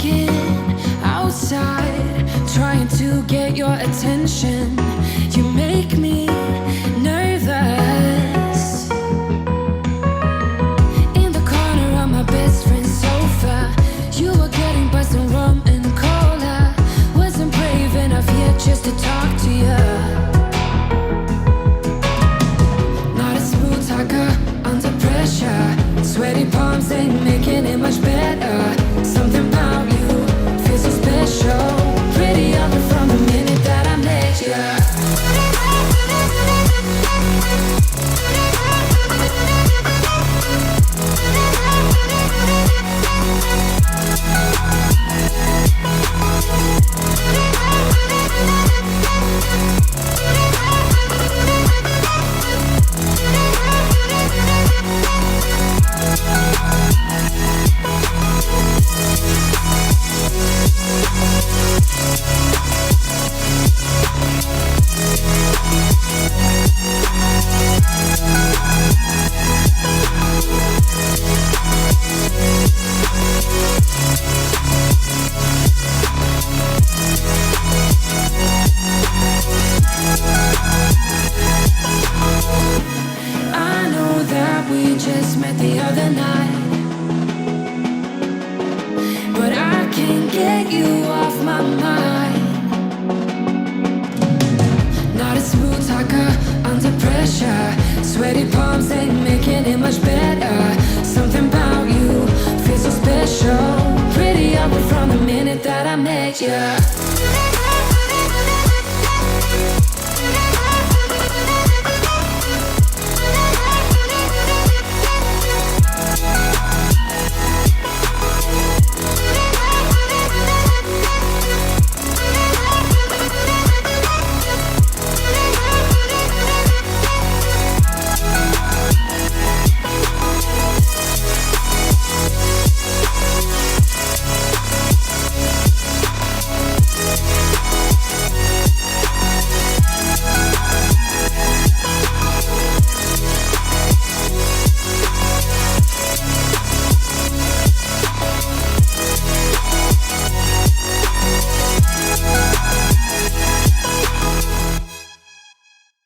walking outside, trying to get your attention. You make me nervous. In the corner of my best friend's sofa, you were getting buzzed on rum and cola. Wasn't brave enough yet just to talk to you. Not a smooth talker under pressure. Sweaty palms ain't making it much better. Something about you feels so special. Pretty up from the minute that I met you. Sweaty palms ain't making it much better. Something about you feels so special. Pretty up from the minute that I met you.